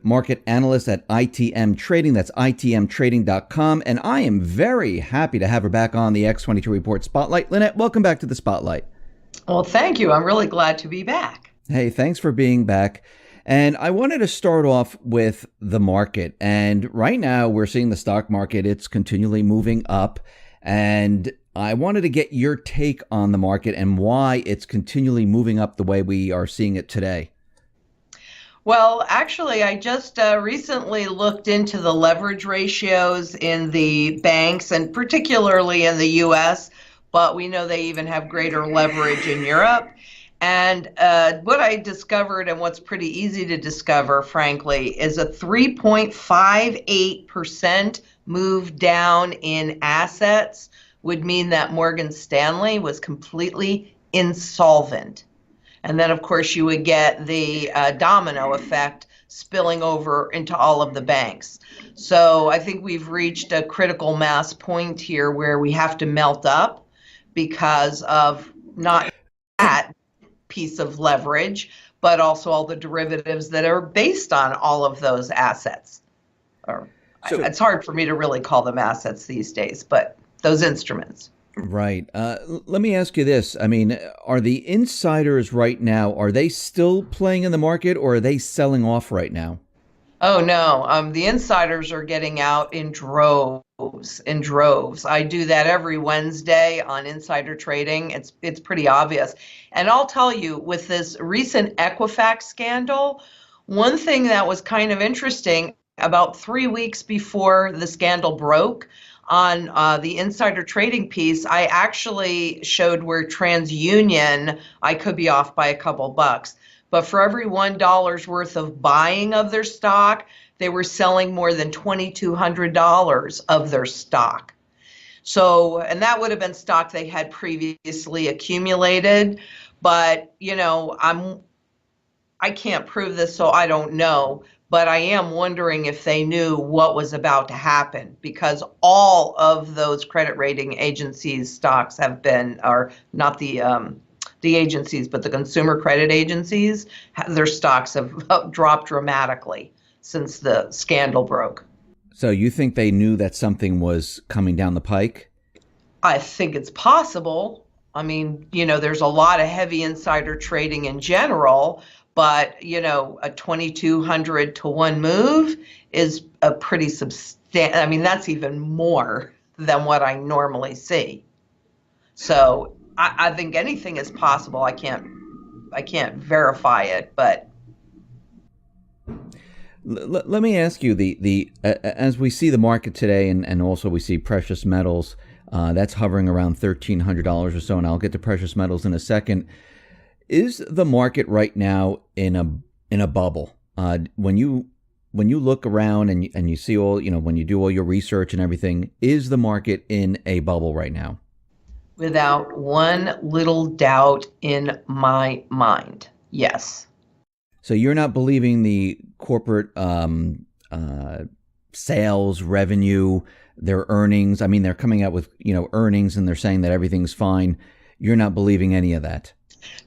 market analyst at ITM Trading. That's itmtrading.com. And I am very happy to have her back on the X22 Report Spotlight. Lynette, welcome back to the Spotlight. Well, thank you. I'm really glad to be back. Hey, thanks for being back. And I wanted to start off with the market. And right now we're seeing the stock market, it's continually moving up. And I wanted to get your take on the market and why it's continually moving up the way we are seeing it today. Well, actually, I just recently looked into the leverage ratios in the banks and particularly in the US, but we know they even have greater leverage in Europe. And what I discovered, and what's pretty easy to discover, frankly, is a 3.58% move down in assets would mean that Morgan Stanley was completely insolvent. And then, of course, you would get the domino effect spilling over into all of the banks. So I think we've reached a critical mass point here where we have to melt up because of not that piece of leverage, but also all the derivatives that are based on all of those assets. It's hard for me to really call them assets these days, but those instruments. Right. Let me ask you this. I mean, are the insiders right now, are they still playing in the market or are they selling off right now? Oh, no. The insiders are getting out in droves, I do that every Wednesday on insider trading. It's pretty obvious. And I'll tell you, with this recent Equifax scandal, one thing that was kind of interesting, about 3 weeks before the scandal broke, on the insider trading piece, I actually showed where TransUnion, I could be off by a couple bucks, but for every $1 worth of buying of their stock, they were selling more than $2,200 of their stock. So, and that would have been stock they had previously accumulated, but I can't prove this, so I don't know. But I am wondering if they knew what was about to happen, because all of those credit rating agencies' stocks have been, or not the agencies, but the consumer credit agencies, their stocks have dropped dramatically since the scandal broke. So you think they knew that something was coming down the pike? I think it's possible. I mean, there's a lot of heavy insider trading in general, but, a 2,200 to 1 move is a pretty substantial, I mean, that's even more than what I normally see. So I think anything is possible. I can't verify it, but. Let me ask you, as we see the market today, and also we see precious metals, that's hovering around $1,300 or so, and I'll get to precious metals in a second. Is the market right now in a bubble? When you look around and you see all, when you do all your research and everything, is the market in a bubble right now? Without one little doubt in my mind, yes. So you're not believing the corporate sales revenue, their earnings. I mean, they're coming out with, earnings and they're saying that everything's fine. You're not believing any of that.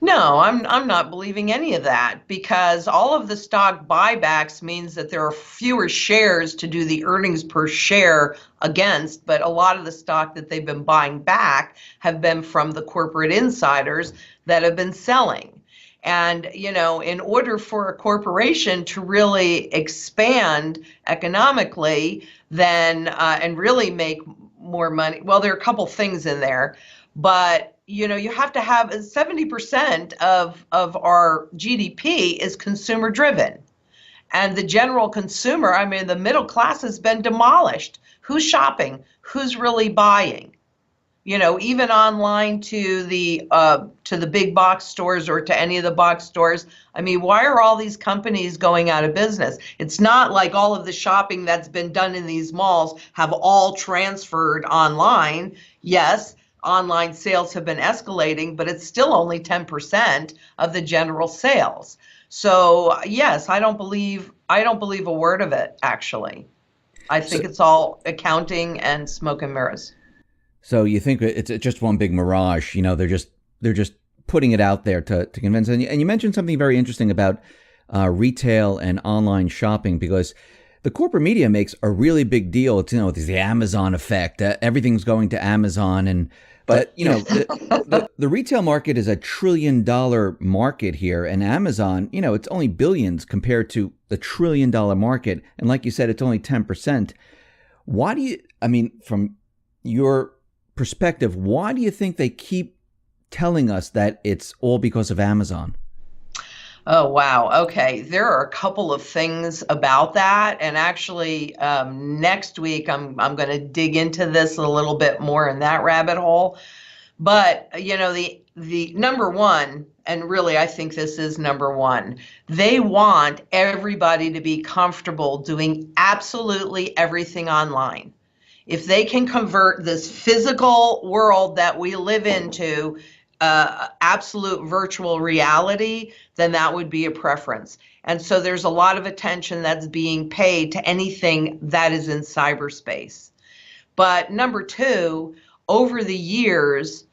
No, I'm not believing any of that, because all of the stock buybacks means that there are fewer shares to do the earnings per share against, but a lot of the stock that they've been buying back have been from the corporate insiders that have been selling. And, in order for a corporation to really expand economically, then and really make more money, well, there are a couple things in there, but you have to have 70% of our GDP is consumer driven. And the general consumer, I mean, the middle class has been demolished. Who's shopping? Who's really buying? Even online to the big box stores or to any of the box stores. I mean, why are all these companies going out of business? It's not like all of the shopping that's been done in these malls have all transferred online. Yes, online sales have been escalating, but it's still only 10% of the general sales. So yes, I don't believe a word of it, actually. I think it's all accounting and smoke and mirrors. So you think it's just one big mirage? They're just putting it out there to convince. And you mentioned something very interesting about retail and online shopping, because the corporate media makes a really big deal. It's, it's the Amazon effect. Everything's going to Amazon, but the retail market is $1 trillion market here, and Amazon, it's only billions compared to the $1 trillion market, and like you said, it's only 10%. From your perspective, why do you think they keep telling us that it's all because of Amazon? Oh, wow. Okay. There are a couple of things about that. And actually, next week, I'm going to dig into this a little bit more in that rabbit hole. But, the number one, and really, I think this is number one, they want everybody to be comfortable doing absolutely everything online. If they can convert this physical world that we live into absolute virtual reality, then that would be a preference. And so there's a lot of attention that's being paid to anything that is in cyberspace. But number two, over the years,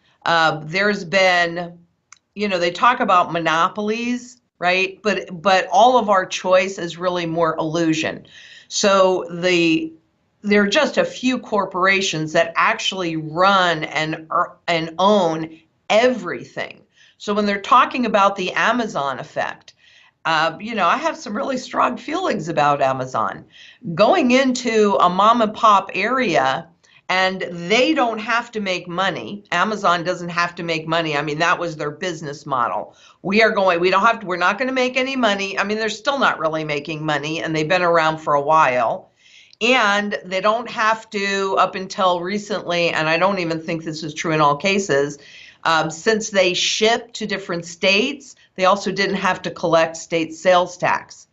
there's been, they talk about monopolies, right? But all of our choice is really more illusion. So there are just a few corporations that actually run and own everything. So when they're talking about the Amazon effect, I have some really strong feelings about Amazon. Going into a mom and pop area, and they don't have to make money. Amazon doesn't have to make money. That was their business model. We're not going to make any money. They're still not really making money, and they've been around for a while. And they don't have to, up until recently, and I don't even think this is true in all cases, since they ship to different states, they also didn't have to collect state sales tax.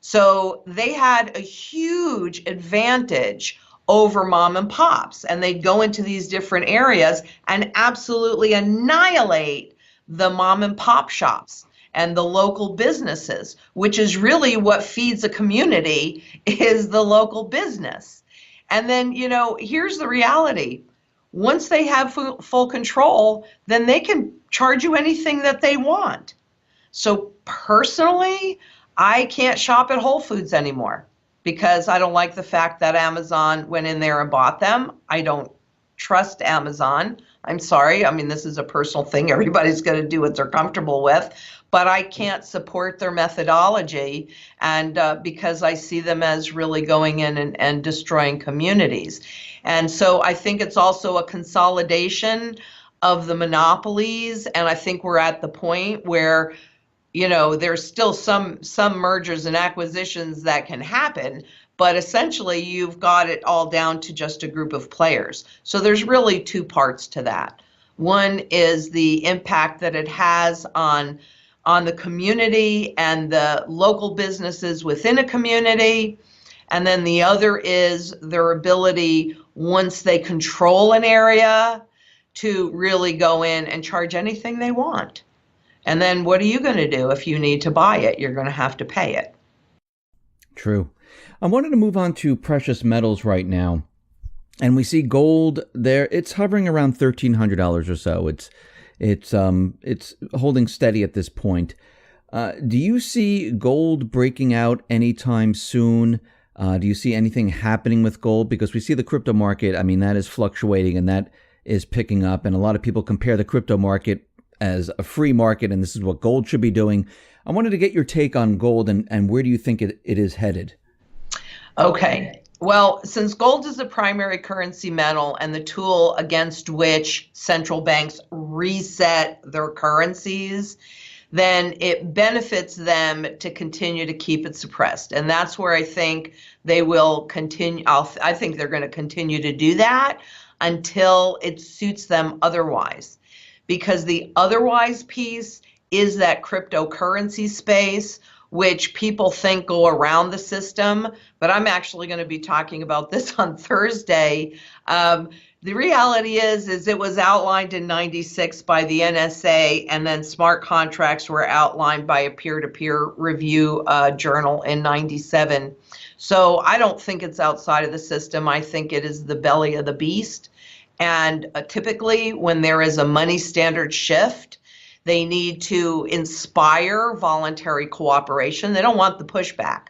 So they had a huge advantage over mom and pops, and they'd go into these different areas and absolutely annihilate the mom and pop shops and the local businesses, which is really what feeds a community, is the local business. And then, here's the reality. Once they have full control, then they can charge you anything that they want. So personally, I can't shop at Whole Foods anymore because I don't like the fact that Amazon went in there and bought them. I don't trust Amazon. I'm sorry. This is a personal thing. Everybody's going to do what they're comfortable with, but I can't support their methodology, and because I see them as really going in and destroying communities. And so I think it's also a consolidation of the monopolies, and I think we're at the point where there's still some mergers and acquisitions that can happen, but essentially you've got it all down to just a group of players. So there's really two parts to that. One is the impact that it has on the community and the local businesses within a community. And then the other is their ability, once they control an area, to really go in and charge anything they want. And then what are you going to do if you need to buy it? You're going to have to pay it. True. I wanted to move on to precious metals right now. And we see gold there. It's hovering around $1,300 or so. It's holding steady at this point. Do you see gold breaking out anytime soon? Do you see anything happening with gold? Because we see the crypto market, that is fluctuating and that is picking up. And a lot of people compare the crypto market as a free market, and this is what gold should be doing. I wanted to get your take on gold and where do you think it is headed? Okay. Well, since gold is a primary currency metal and the tool against which central banks reset their currencies, then it benefits them to continue to keep it suppressed. And that's where I think they will continue. I think they're going to continue to do that until it suits them otherwise. Because the otherwise piece is that cryptocurrency space, which people think go around the system. But I'm actually going to be talking about this on Thursday. The reality is it was outlined in '96 by the NSA, and then smart contracts were outlined by a peer-to-peer review journal in '97. So I don't think it's outside of the system. I think it is the belly of the beast. And typically when there is a money standard shift, They need to inspire voluntary cooperation. They don't want the pushback.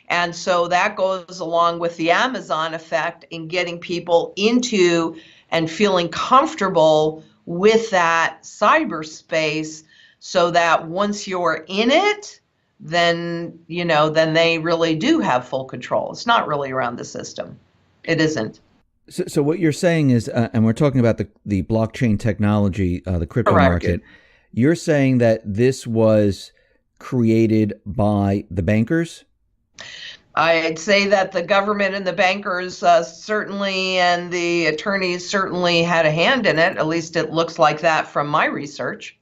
And so that goes along with the Amazon effect in getting people into and feeling comfortable with that cyberspace so that once you're in it, then, then they really do have full control. It's not really around the system. It isn't. So what you're saying is, and we're talking about the blockchain technology, the crypto Correct. market, you're saying that this was created by the bankers? I'd say that the government and the bankers certainly, and the attorneys certainly had a hand in it. At least it looks like that from my research.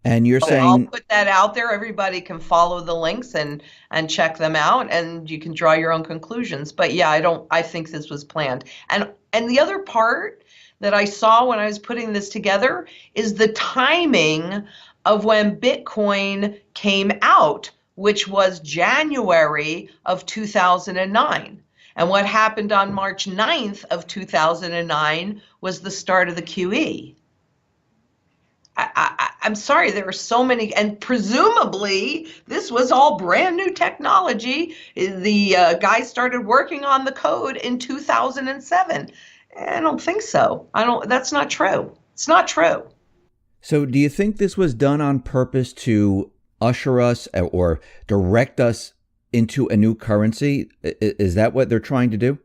And you're saying, I'll put that out there. Everybody can follow the links and check them out, and you can draw your own conclusions. But yeah, I think this was planned. And the other part that I saw when I was putting this together is the timing of when Bitcoin came out, which was January of 2009. And what happened on March 9th of 2009 was the start of the QE. I'm sorry, there were so many, and presumably this was all brand new technology. The guy started working on the code in 2007. I don't think so. That's not true. It's not true. So do you think this was done on purpose to usher us or direct us into a new currency? Is that what they're trying to do?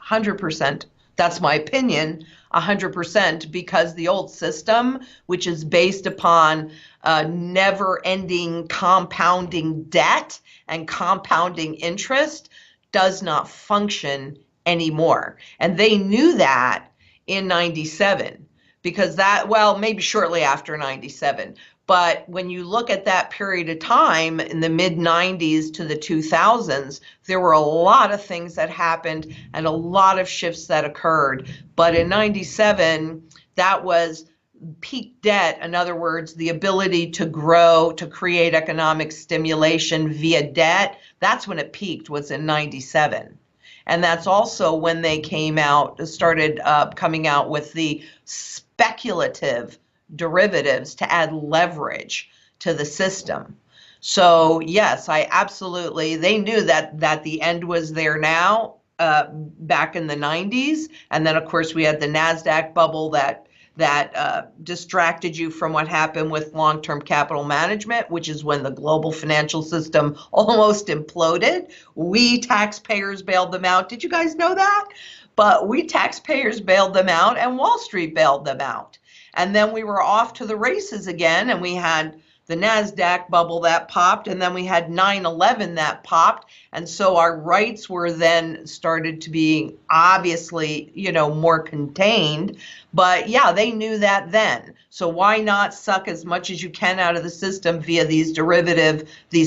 100%. That's my opinion, 100%, because the old system, which is based upon never-ending compounding debt and compounding interest, does not function anymore. And they knew that in 97, because maybe shortly after 97. But when you look at that period of time in the mid-90s to the 2000s, there were a lot of things that happened and a lot of shifts that occurred. But in 97, that was peak debt. In other words, the ability to grow, to create economic stimulation via debt. That's when it peaked, was in 97. And that's also when they started coming out with the speculative derivatives to add leverage to the system. So yes, they knew that the end was there now, back in the 90s. And then of course we had the NASDAQ bubble that distracted you from what happened with long-term capital management, which is when the global financial system almost imploded. We taxpayers bailed them out. Did you guys know that? But we taxpayers bailed them out, and Wall Street bailed them out. And then we were off to the races again, and we had the NASDAQ bubble that popped, and then we had 9/11 that popped. And so our rights were then started to be obviously, more contained. But yeah, they knew that then. So why not suck as much as you can out of the system via these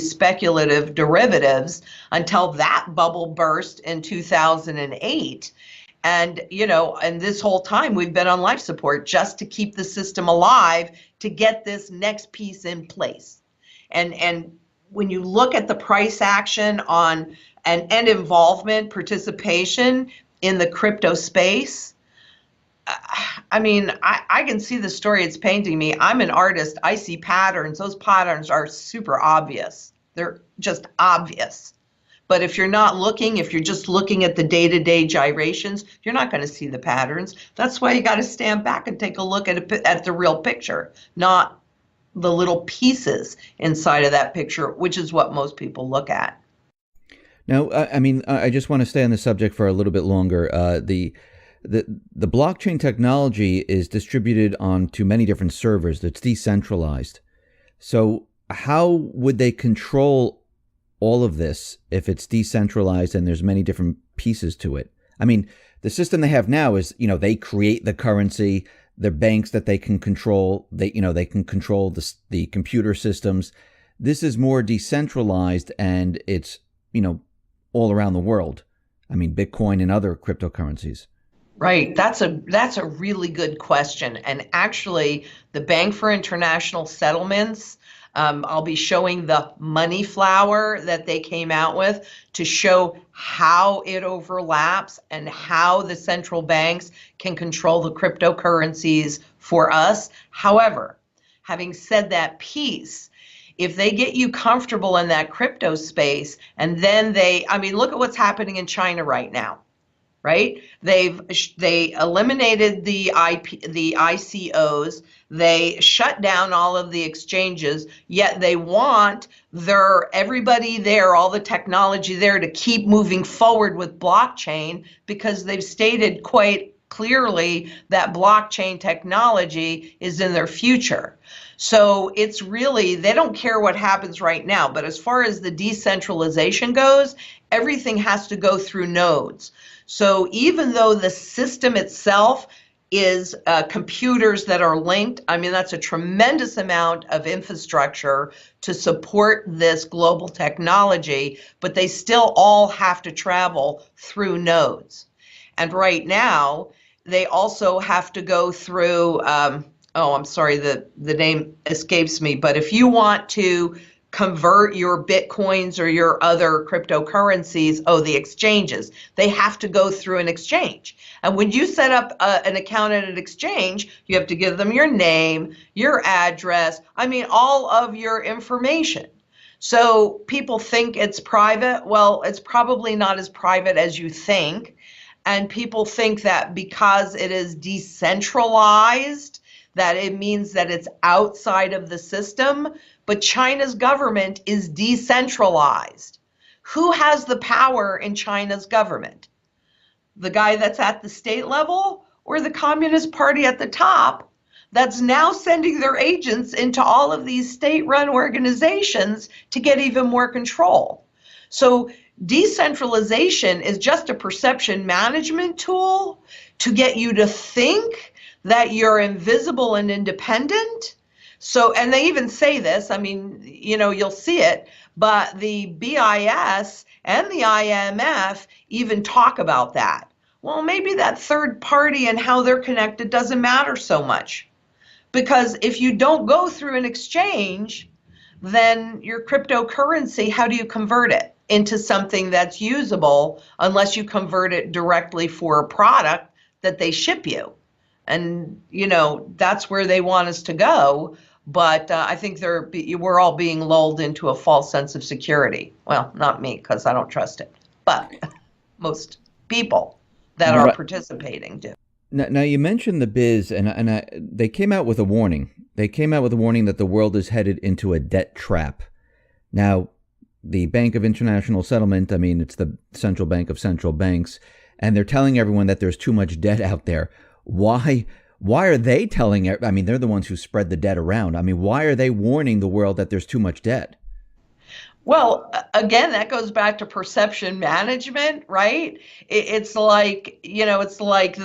speculative derivatives until that bubble burst in 2008? And, and this whole time we've been on life support just to keep the system alive, to get this next piece in place. And when you look at the price action on and participation in the crypto space, I can see the story it's painting me. I'm an artist. I see patterns. Those patterns are super obvious. They're just obvious. But if you're not looking, if you're just looking at the day-to-day gyrations, you're not going to see the patterns. That's why you got to stand back and take a look at the real picture, not the little pieces inside of that picture, which is what most people look at. Now, I just want to stay on the subject for a little bit longer. The blockchain technology is distributed onto many different servers. It's decentralized. So how would they control all of this if it's decentralized and there's many different pieces to it? The system they have now is, they create the currency, the banks that they can control, they can control the computer systems. This is more decentralized, and it's, all around the world. Bitcoin and other cryptocurrencies. Right. That's a really good question. And actually, the Bank for International Settlements, I'll be showing the money flower that they came out with to show how it overlaps and how the central banks can control the cryptocurrencies for us. However, having said that piece, if they get you comfortable in that crypto space, and then I mean, look at what's happening in China right now, right? They eliminated the ICOs. They shut down all of the exchanges, yet they want everybody there, all the technology there, to keep moving forward with blockchain, because they've stated quite clearly that blockchain technology is in their future. So it's really, they don't care what happens right now, but as far as the decentralization goes, everything has to go through nodes. So even though the system itself is computers that are linked, I mean, that's a tremendous amount of infrastructure to support this global technology, but they still all have to travel through nodes. And right now, they also have to go through, I'm sorry, the name escapes me, but if you want to convert your Bitcoins or your other cryptocurrencies, the exchanges, they have to go through an exchange. And when you set up an account at an exchange, you have to give them your name, your address, I mean, all of your information. So people think it's private. Well, it's probably not as private as you think. And people think that because it is decentralized, that it means that it's outside of the system. But China's government is decentralized. Who has the power in China's government? The guy that's at the state level, or the Communist Party at the top that's now sending their agents into all of these state-run organizations to get even more control? So decentralization is just a perception management tool to get you to think that you're invisible and independent. So, and they even say this, I mean, you'll see it, but the BIS and the IMF even talk about that. Well, maybe that third party and how they're connected doesn't matter so much. Because if you don't go through an exchange, then your cryptocurrency, how do you convert it into something that's usable unless you convert it directly for a product that they ship you? And, that's where they want us to go. But I think we're all being lulled into a false sense of security. Well, not me, because I don't trust it. But most people that are participating do. Now you mentioned the biz, and they came out with a warning. They came out with a warning that the world is headed into a debt trap. Now, the Bank of International Settlement, I mean, it's the central bank of central banks, and they're telling everyone that there's too much debt out there. Why are they telling, I mean, they're the ones who spread the debt around. I mean, why are they warning the world that there's too much debt? Well, again, that goes back to perception management, right? It's like, it's like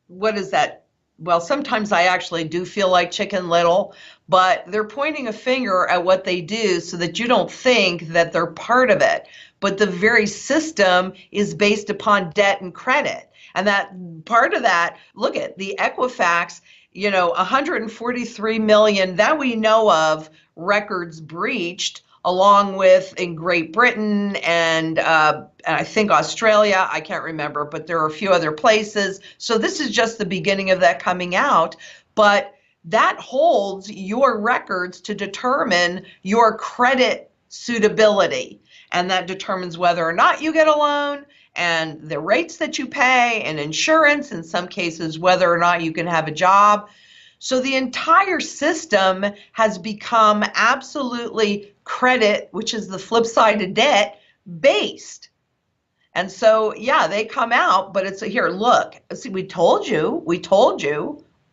what is that? Well, sometimes I actually do feel like Chicken Little, but they're pointing a finger at what they do so that you don't think that they're part of it. But the very system is based upon debt and credit. And that part of that, look at the Equifax, 143 million that we know of records breached, along with in Great Britain and I think Australia, I can't remember, but there are a few other places. So this is just the beginning of that coming out. But that holds your records to determine your credit suitability. And that determines whether or not you get a loan, and the rates that you pay, and insurance, in some cases, whether or not you can have a job. So the entire system has become absolutely credit, which is the flip side of debt, based. And so, yeah, they come out, but it's here, look, see, we told you.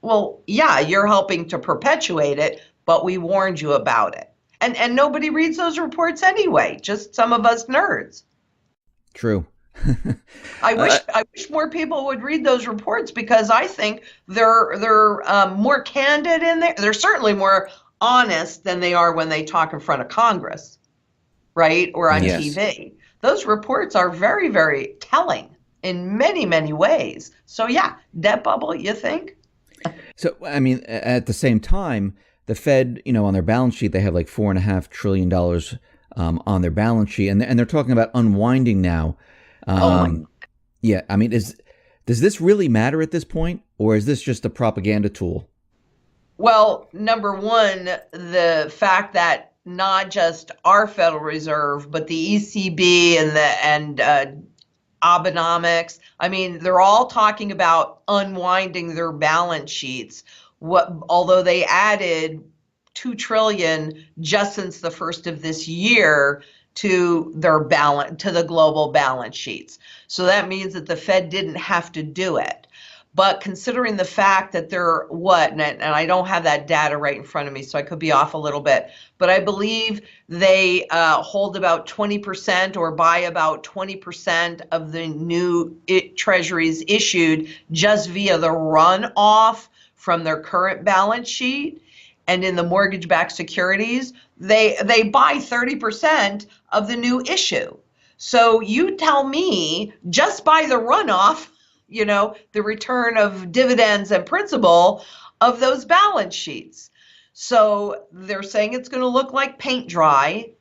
Well, yeah, you're helping to perpetuate it, but we warned you about it. And nobody reads those reports anyway, just some of us nerds. True. I wish more people would read those reports, because I think they're more candid in there. They're certainly more honest than they are when they talk in front of Congress, right, or on TV. Those reports are very, very telling in many, many ways. So yeah, debt bubble, you think? So I mean, at the same time, the Fed, on their balance sheet, they have like $4.5 trillion on their balance sheet, and they're talking about unwinding now. Yeah, I mean, does this really matter at this point, or is this just a propaganda tool? Well, number one, the fact that not just our Federal Reserve, but the ECB and Abenomics. I mean, they're all talking about unwinding their balance sheets. Although they added 2 trillion just since the first of this year to the global balance sheets. So that means that the Fed didn't have to do it. But considering the fact that and I don't have that data right in front of me, so I could be off a little bit, but I believe they hold about 20% or buy about 20% of the new treasuries issued just via the runoff from their current balance sheet. And in the mortgage-backed securities, they buy 30% of the new issue. So you tell me, just by the runoff, the return of dividends and principal of those balance sheets. So they're saying it's going to look like paint dry.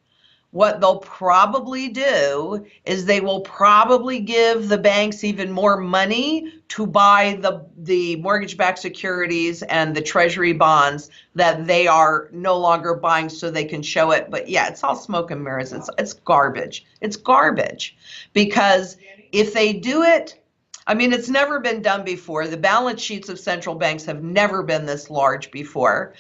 What they'll probably do is they will probably give the banks even more money to buy the mortgage-backed securities and the treasury bonds that they are no longer buying so they can show it. But yeah, it's all smoke and mirrors. It's garbage. It's garbage. Because if they do it, I mean, it's never been done before. The balance sheets of central banks have never been this large before.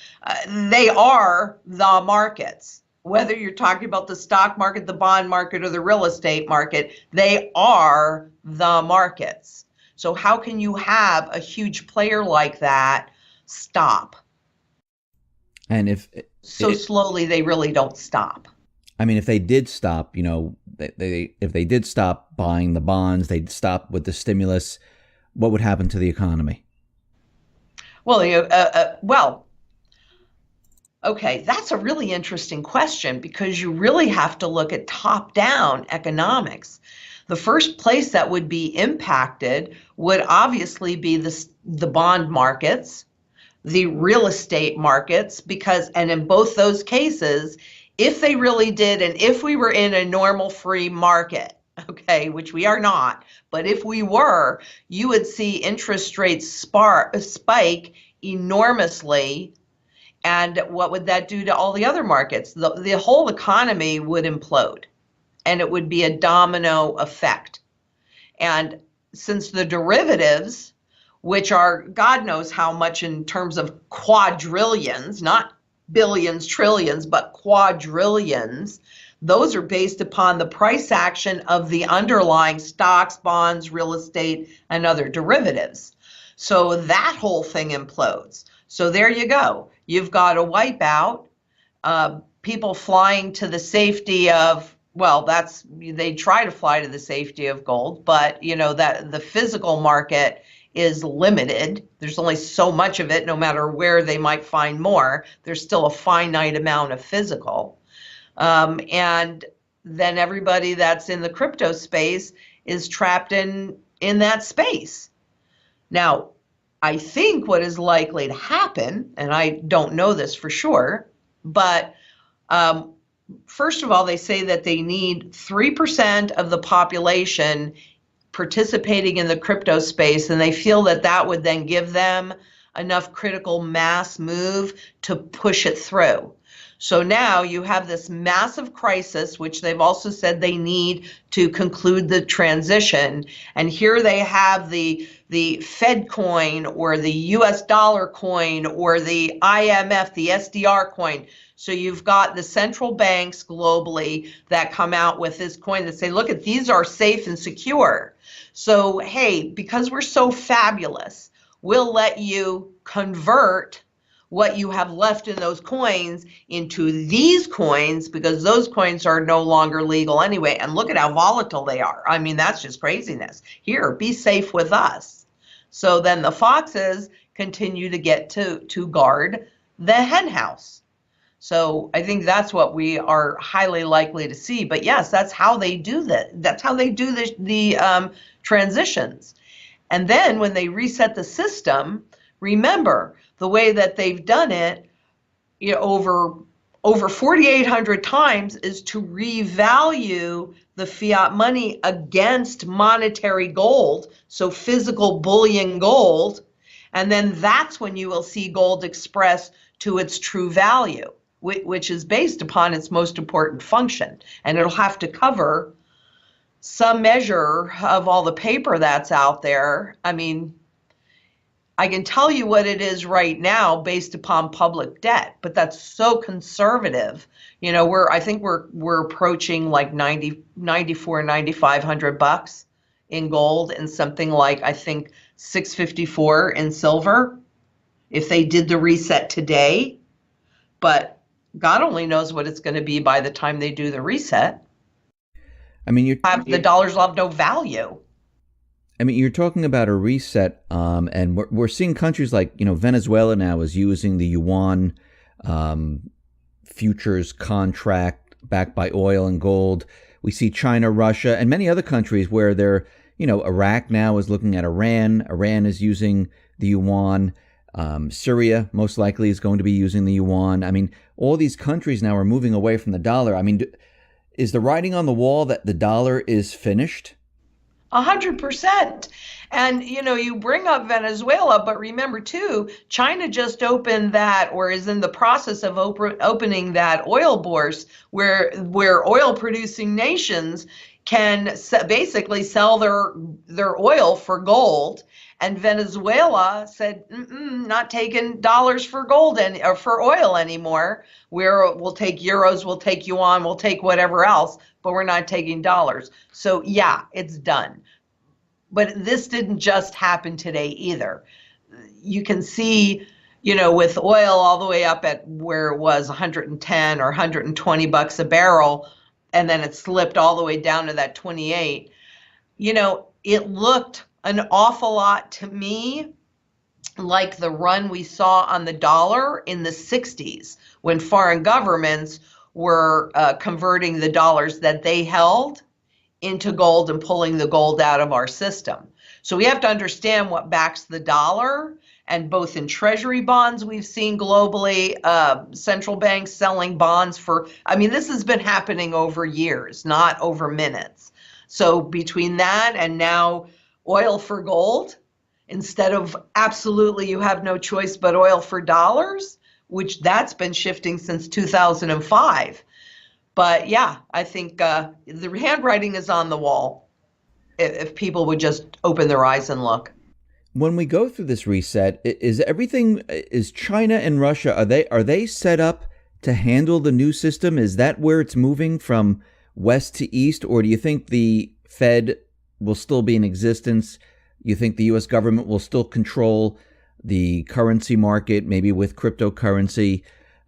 They are the markets. Whether you're talking about the stock market, the bond market, or the real estate market, they are the markets. So how can you have a huge player like that stop? And slowly, they really don't stop. I mean, if they did stop, if they did stop buying the bonds, they'd stop with the stimulus, what would happen to the economy? Well, okay, that's a really interesting question because you really have to look at top-down economics. The first place that would be impacted would obviously be the bond markets, the real estate markets, and in both those cases, if they really did, and if we were in a normal free market, okay, which we are not, but if we were, you would see interest rates spike enormously. And what would that do to all the other markets? The whole economy would implode, and it would be a domino effect. And since the derivatives, which are God knows how much in terms of quadrillions, not billions, trillions, but quadrillions, those are based upon the price action of the underlying stocks, bonds, real estate, and other derivatives. So that whole thing implodes. So there you go. You've got a wipeout, people flying to the safety of, they try to fly to the safety of gold, but that the physical market is limited. There's only so much of it, no matter where they might find more. There's still a finite amount of physical. And then everybody that's in the crypto space is trapped in that space. Now, I think what is likely to happen, and I don't know this for sure, but first of all, they say that they need 3% of the population participating in the crypto space, and they feel that that would then give them enough critical mass move to push it through. So now you have this massive crisis, which they've also said they need to conclude the transition. And here they have the Fed coin or the US dollar coin or the IMF, the SDR coin. So you've got the central banks globally that come out with this coin that say, look, these are safe and secure. So, hey, because we're so fabulous, we'll let you convert what you have left in those coins into these coins because those coins are no longer legal anyway. And look at how volatile they are. I mean, that's just craziness. Here, be safe with us. So then the foxes continue to get to guard the hen house. So I think that's what we are highly likely to see. But yes, that's how they do that. That's how they do the transitions. And then when they reset the system, remember the way that they've done it, over 4,800 times is to revalue the fiat money against monetary gold, so physical bullion gold. And then that's when you will see gold express to its true value, which is based upon its most important function. And it'll have to cover some measure of all the paper that's out there. I mean, I can tell you what it is right now based upon public debt, but that's so conservative. You know, I think we're approaching like 9,500 bucks in gold and something like, I think, 654 in silver if they did the reset today. But God only knows what it's going to be by the time they do the reset. I mean, The dollars will have no value. I mean, you're talking about a reset, and we're seeing countries like, Venezuela now is using the yuan futures contract backed by oil and gold. We see China, Russia, and many other countries where they're, Iraq now is looking at Iran. Iran is using the yuan. Syria most likely is going to be using the yuan. I mean, all these countries now are moving away from the dollar. I mean, is the writing on the wall that the dollar is finished? 100%. And, you bring up Venezuela, but remember too, China just opened that, or is in the process of opening that oil bourse where oil producing nations can basically sell their oil for gold. And Venezuela said, not taking dollars for gold or for oil anymore. We'll take euros, we'll take yuan, we'll take whatever else, but we're not taking dollars. So yeah, it's done. But this didn't just happen today either. You can see, with oil all the way up at where it was 110 or 120 bucks a barrel, and then it slipped all the way down to that 28. It looked an awful lot to me like the run we saw on the dollar in the 60s when foreign governments were converting the dollars that they held into gold and pulling the gold out of our system. So we have to understand what backs the dollar, and both in treasury bonds we've seen globally, central banks selling bonds this has been happening over years, not over minutes. So between that and now oil for gold, instead of absolutely you have no choice but oil for dollars, which that's been shifting since 2005. But yeah, I think the handwriting is on the wall if people would just open their eyes and look. When we go through this reset, is China and Russia, are they set up to handle the new system? Is that where it's moving from west to east? Or do you think the Fed will still be in existence? You think the U.S. government will still control the currency market, maybe with cryptocurrency?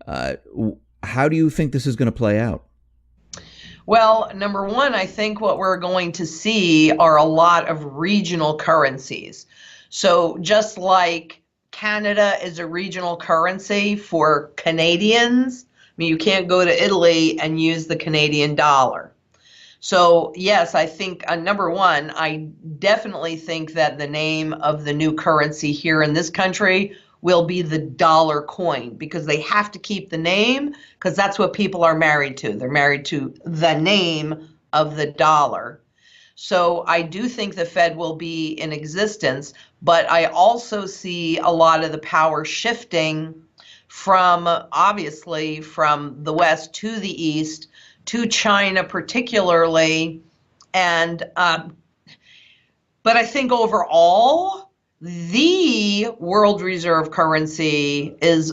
How do you think this is going to play out? Well, number one, I think what we're going to see are a lot of regional currencies. So just like Canada is a regional currency for Canadians, you can't go to Italy and use the Canadian dollar. So yes, I think number one, I definitely think that the name of the new currency here in this country will be the dollar coin, because they have to keep the name, because that's what people are married to. They're married to the name of the dollar. So I do think the Fed will be in existence, but I also see a lot of the power shifting obviously from the West to the East, to China particularly. And, but I think overall, the world reserve currency is,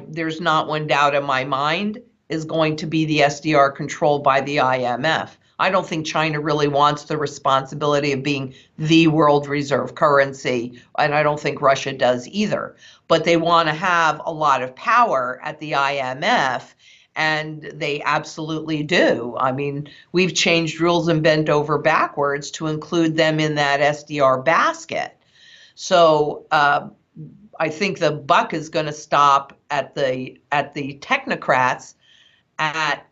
there's not one doubt in my mind, is going to be the SDR controlled by the IMF. I don't think China really wants the responsibility of being the world reserve currency, and I don't think Russia does either. But they want to have a lot of power at the IMF, and they absolutely do. We've changed rules and bent over backwards to include them in that SDR basket. So I think the buck is going to stop at the technocrats at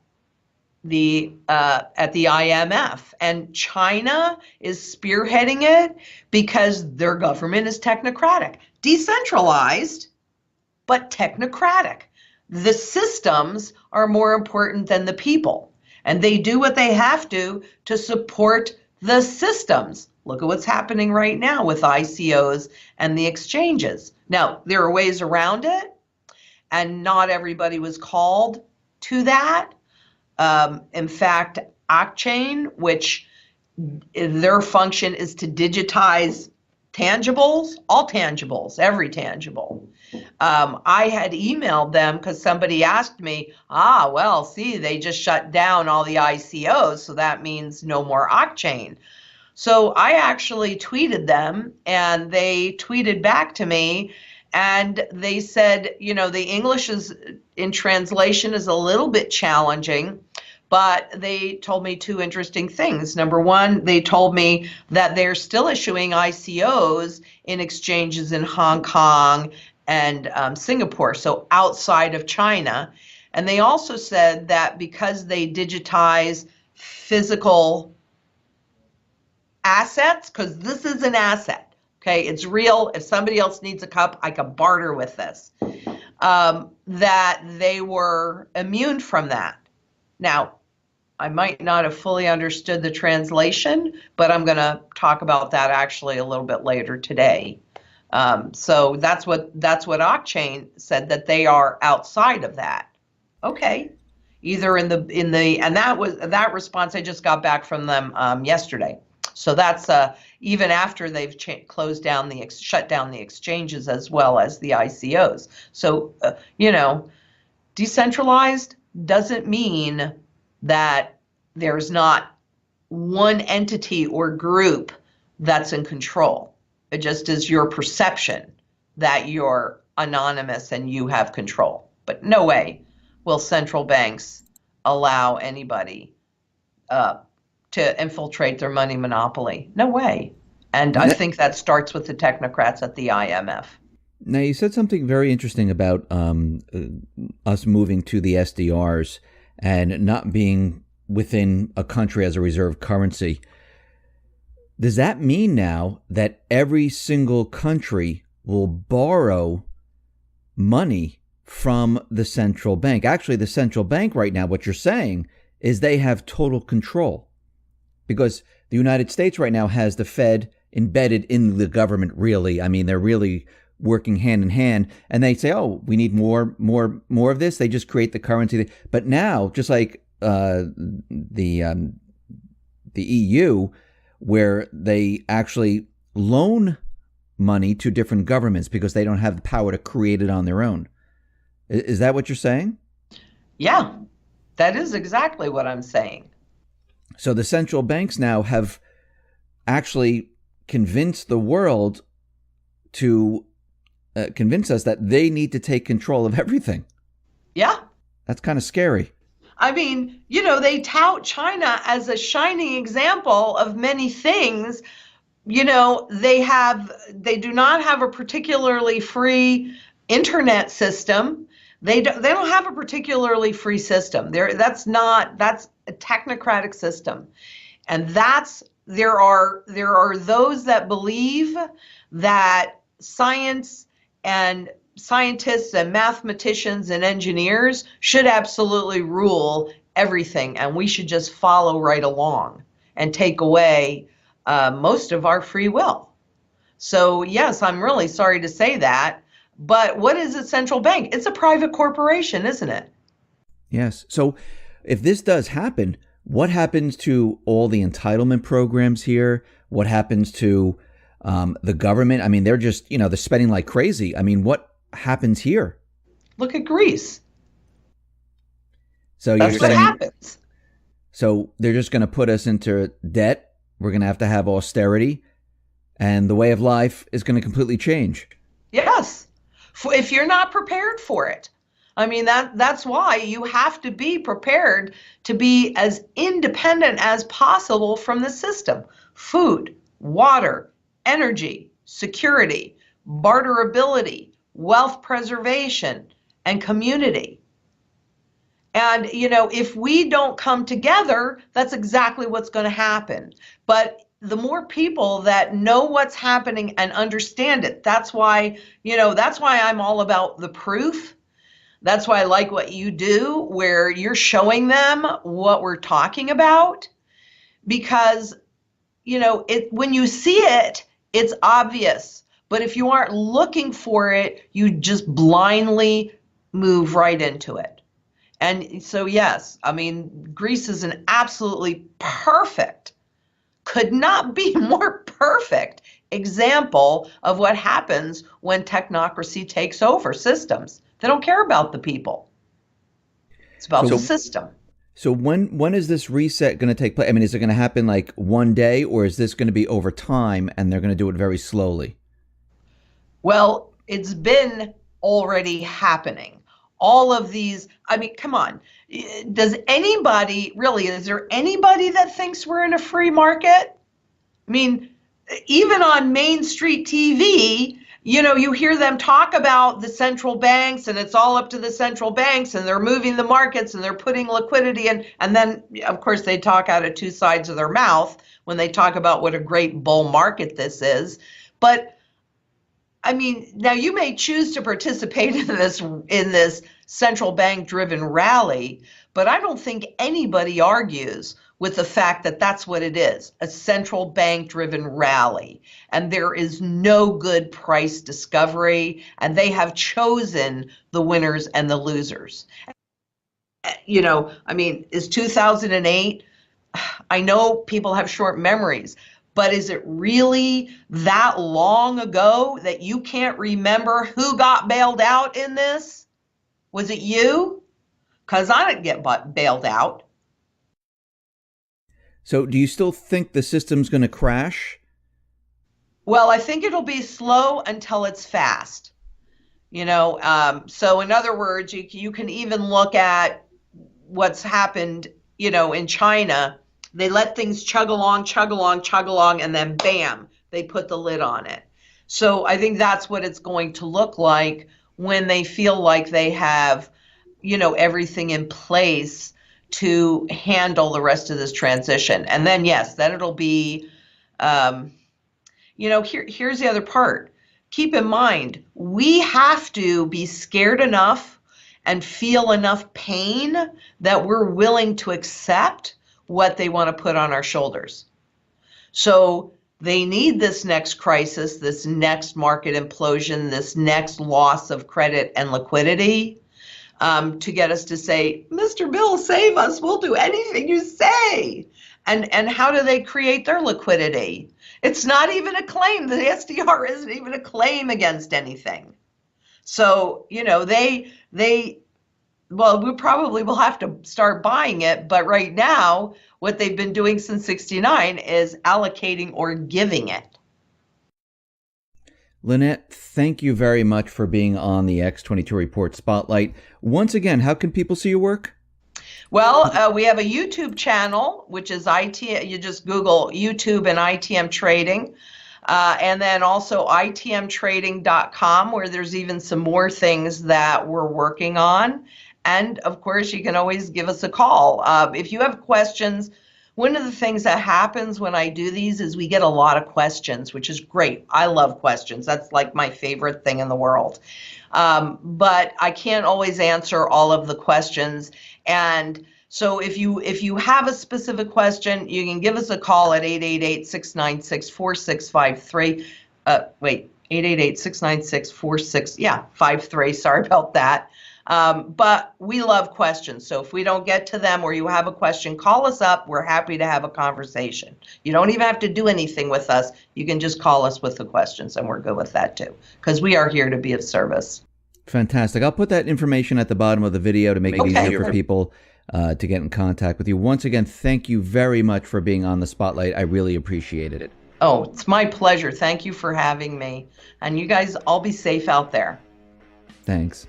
the IMF, and China is spearheading it because their government is technocratic, decentralized, but technocratic. The systems are more important than the people, and they do what they have to support the systems. Look at what's happening right now with ICOs and the exchanges. Now, there are ways around it, and not everybody was called to that. In fact, Octane, which their function is to digitize tangibles, all tangibles, every tangible. I had emailed them because somebody asked me, well, see, they just shut down all the ICOs, so that means no more Octane. So I actually tweeted them, and they tweeted back to me, and they said, the English is in translation is a little bit challenging, but they told me two interesting things. Number one, they told me that they're still issuing ICOs in exchanges in Hong Kong and Singapore, so outside of China. And they also said that because they digitize physical assets, because this is an asset, okay, it's real. If somebody else needs a cup, I can barter with this. That they were immune from that. Now, I might not have fully understood the translation, but I'm going to talk about that actually a little bit later today. So that's what Octane said, that they are outside of that. Okay, either in the and that response I just got back from them yesterday. So that's even after they've shut down the exchanges as well as the ICOs. So decentralized doesn't mean that there's not one entity or group that's in control. It just is your perception that you're anonymous and you have control. But no way will central banks allow anybody to infiltrate their money monopoly. No way. And I think that starts with the technocrats at the IMF. Now, you said something very interesting about us moving to the SDRs and not being within a country as a reserve currency. Does that mean now that every single country will borrow money from the central bank? Actually, the central bank right now, what you're saying is they have total control, because the United States right now has the Fed embedded in the government, really. I mean, they're really working hand in hand, and they say, oh, we need more of this. They just create the currency. But now, just like the EU, where they actually loan money to different governments because they don't have the power to create it on their own. Is that what you're saying? Yeah, that is exactly what I'm saying. So the central banks now have actually convinced the world to convince us that they need to take control of everything. Yeah. That's kind of scary. I mean, they tout China as a shining example of many things. They do not have a particularly free internet system. They don't have a particularly free system. That's a technocratic system. And there are those that believe that science and scientists and mathematicians and engineers should absolutely rule everything, and we should just follow right along and take away most of our free will. So yes, I'm really sorry to say that, but what is a central bank? It's a private corporation, isn't it? Yes. So if this does happen, what happens to all the entitlement programs here? What happens to the government? I mean, they're just, they're spending like crazy. I mean, what happens here? Look at Greece. So that's what happens. So they're just going to put us into debt. We're going to have austerity, and the way of life is going to completely change. Yes. If you're not prepared for it. I mean, that's why you have to be prepared to be as independent as possible from the system. Food, water, energy, security, barterability, wealth preservation, and community. And, if we don't come together, that's exactly what's going to happen. But the more people that know what's happening and understand it, that's why I'm all about the proof. That's why I like what you do, where you're showing them what we're talking about, because when you see it, it's obvious. But if you aren't looking for it, you just blindly move right into it. And so, yes, I mean, Greece is an absolutely perfect, could not be more perfect example of what happens when technocracy takes over systems. They don't care about the people. It's about the system. So when is this reset going to take place? I mean, is it going to happen like one day, or is this going to be over time and they're going to do it very slowly? Well, it's been already happening. All of these, I mean, come on. Does anybody, really, is there anybody that thinks we're in a free market? I mean, even on Main Street TV, you hear them talk about the central banks, and it's all up to the central banks, and they're moving the markets, and they're putting liquidity in. And then, of course, they talk out of two sides of their mouth when they talk about what a great bull market this is. But I mean, now you may choose to participate in this central bank driven rally, but I don't think anybody argues with the fact that that's what it is, a central bank driven rally. And there is no good price discovery, and they have chosen the winners and the losers. I mean, is 2008, I know people have short memories, but is it really that long ago that you can't remember who got bailed out in this? Was it you? Because I didn't get bailed out. So do you still think the system's going to crash? Well, I think it'll be slow until it's fast. So in other words, you can even look at what's happened, in China. They let things chug along, and then bam, they put the lid on it. So I think that's what it's going to look like when they feel like they have, everything in place to handle the rest of this transition. And then, yes, then it'll be, here's the other part. Keep in mind, we have to be scared enough and feel enough pain that we're willing to accept what they want to put on our shoulders. So they need this next crisis, this next market implosion, this next loss of credit and liquidity to get us to say, Mr. Bill, save us. We'll do anything you say. And how do they create their liquidity? It's not even a claim. The SDR isn't even a claim against anything. So, we probably will have to start buying it. But right now, what they've been doing since '69 is allocating or giving it. Lynette, thank you very much for being on the X22 Report Spotlight. Once again, how can people see your work? Well, we have a YouTube channel, which is you just Google YouTube and ITM Trading. And then also itmtrading.com, where there's even some more things that we're working on. And of course, you can always give us a call. If you have questions, one of the things that happens when I do these is we get a lot of questions, which is great. I love questions. That's like my favorite thing in the world. But I can't always answer all of the questions. And so if you have a specific question, you can give us a call at 888-696-4653. 888-696-53. Sorry about that. But we love questions. So if we don't get to them or you have a question, call us up. We're happy to have a conversation. You don't even have to do anything with us. You can just call us with the questions, and we're good with that too, because we are here to be of service. Fantastic. I'll put that information at the bottom of the video to make it easier for people to get in contact with you. Once again, thank you very much for being on the Spotlight. I really appreciated it. Oh, it's my pleasure. Thank you for having me. And you guys all be safe out there. Thanks.